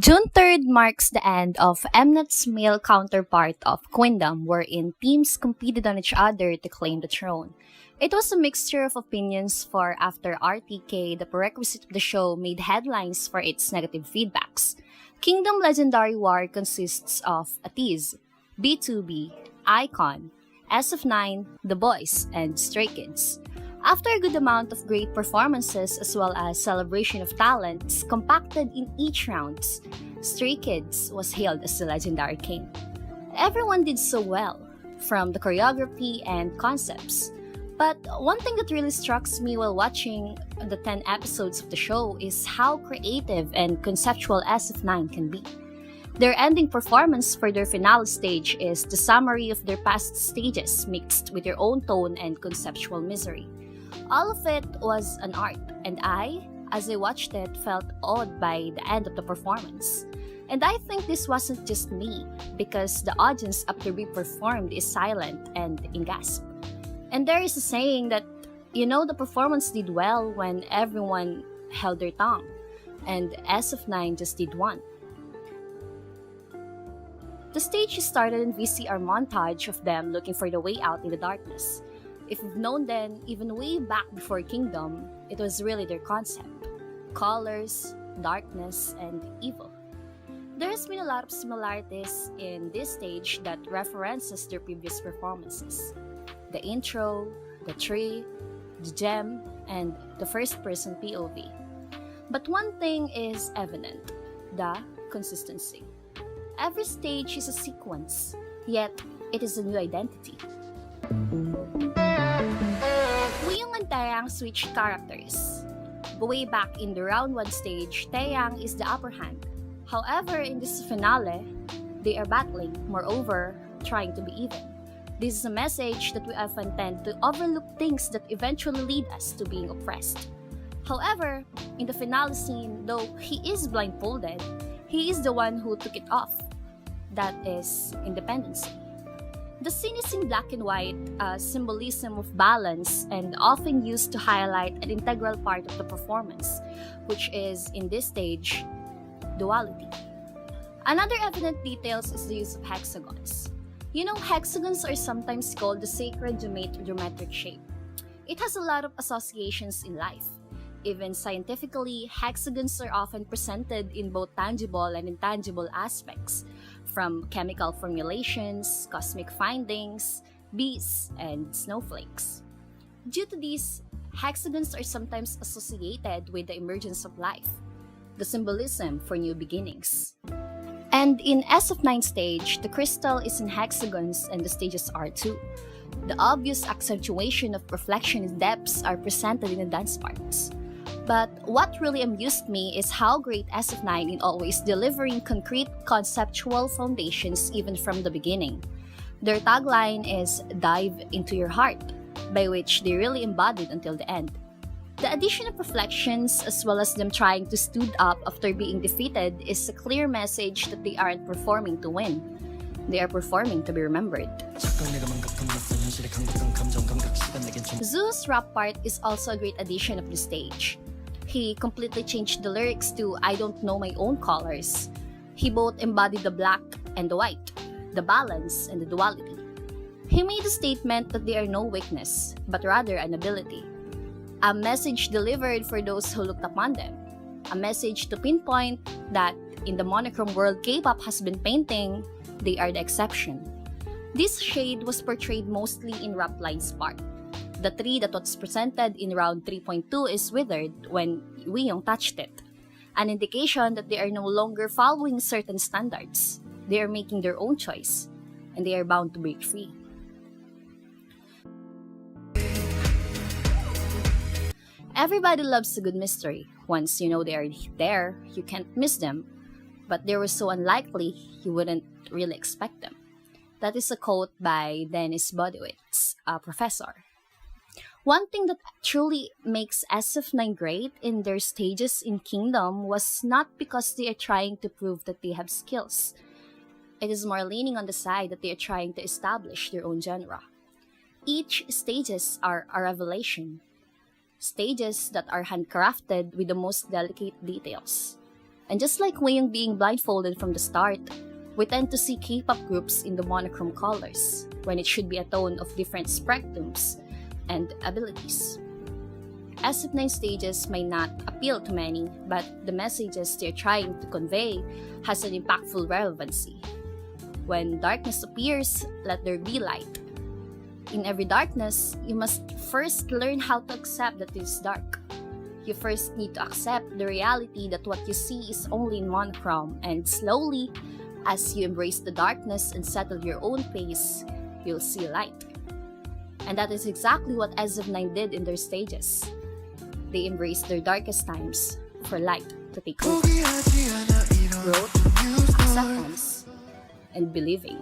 June 3rd marks the end of Mnet's male counterpart of Queendom, wherein teams competed on each other to claim the throne. It was a mixture of opinions, for after RTK, the prerequisite of the show made headlines for its negative feedbacks. Kingdom Legendary War consists of Atiz, B2B, Icon, SF9, The Boys, and Stray Kids. After a good amount of great performances as well as celebration of talents compacted in each round, Stray Kids was hailed as the legendary king. Everyone did so well, from the choreography and concepts. But one thing that really struck me while watching the 10 episodes of the show is how creative and conceptual SF9 can be. Their ending performance for their finale stage is the summary of their past stages mixed with their own tone and conceptual misery. All of it was an art, and as I watched it, felt awed by the end of the performance. And I think this wasn't just me, because the audience after we performed is silent and in gasp. And there is a saying that, the performance did well when everyone held their tongue, and SF9 just did one. The stage started in VCR montage of them looking for the way out in the darkness. If you've known them, even way back before Kingdom, it was really their concept. Colors, darkness, and evil. There has been a lot of similarities in this stage that references their previous performances. The intro, the tree, the gem, and the first-person POV. But one thing is evident, the consistency. Every stage is a sequence, yet it is a new identity. Wuyong and Taeyang switched characters. Way back in the round 1 stage, Taeyang is the upper hand. However, in this finale, they are battling, moreover, trying to be even. This is a message that we often tend to overlook things that eventually lead us to being oppressed. However, in the finale scene, though he is blindfolded, he is the one who took it off. That is independency. The scene is in black and white, a symbolism of balance and often used to highlight an integral part of the performance, which is, in this stage, duality. Another evident detail is the use of hexagons. Hexagons are sometimes called the sacred geometric shape. It has a lot of associations in life. Even scientifically, hexagons are often presented in both tangible and intangible aspects, from chemical formulations, cosmic findings, bees, and snowflakes. Due to this, hexagons are sometimes associated with the emergence of life, the symbolism for new beginnings. And in SF9 stage, the crystal is in hexagons and the stages are too. The obvious accentuation of reflection and depths are presented in the dance parts. But what really amused me is how great SF9 in always delivering concrete conceptual foundations even from the beginning. Their tagline is "Dive into your heart," by which they really embodied until the end. The addition of reflections, as well as them trying to stood up after being defeated, is a clear message that they aren't performing to win. They are performing to be remembered. Zoo's rap part is also a great addition of the stage. He completely changed the lyrics to "I don't know my own colors." He both embodied the black and the white, the balance and the duality. He made a statement that they are no weakness, but rather an ability. A message delivered for those who looked upon them. A message to pinpoint that in the monochrome world K-pop has been painting, they are the exception. This shade was portrayed mostly in rap line's part. The tree that was presented in round 3.2 is withered when Wiyong touched it, an indication that they are no longer following certain standards. They are making their own choice, and they are bound to break free. Everybody loves a good mystery. Once you know they are there, you can't miss them. But they were so unlikely, you wouldn't really expect them. That is a quote by Dennis Bodowitz, a professor. One thing that truly makes SF9 great in their stages in Kingdom was not because they are trying to prove that they have skills. It is more leaning on the side that they are trying to establish their own genre. Each stages are a revelation. Stages that are handcrafted with the most delicate details. And just like Wayang being blindfolded from the start, we tend to see K-pop groups in the monochrome colors, when it should be a tone of different spectrums and abilities. SF9 stages may not appeal to many, but the messages they're trying to convey has an impactful relevancy. When darkness appears, let there be light. In every darkness, you must first learn how to accept that it is dark. You first need to accept the reality that what you see is only in monochrome, and slowly, as you embrace the darkness and settle your own pace, you'll see light. And that is exactly what SF9 did in their stages. They embraced their darkest times for light to take over. Growth, acceptance, and believing.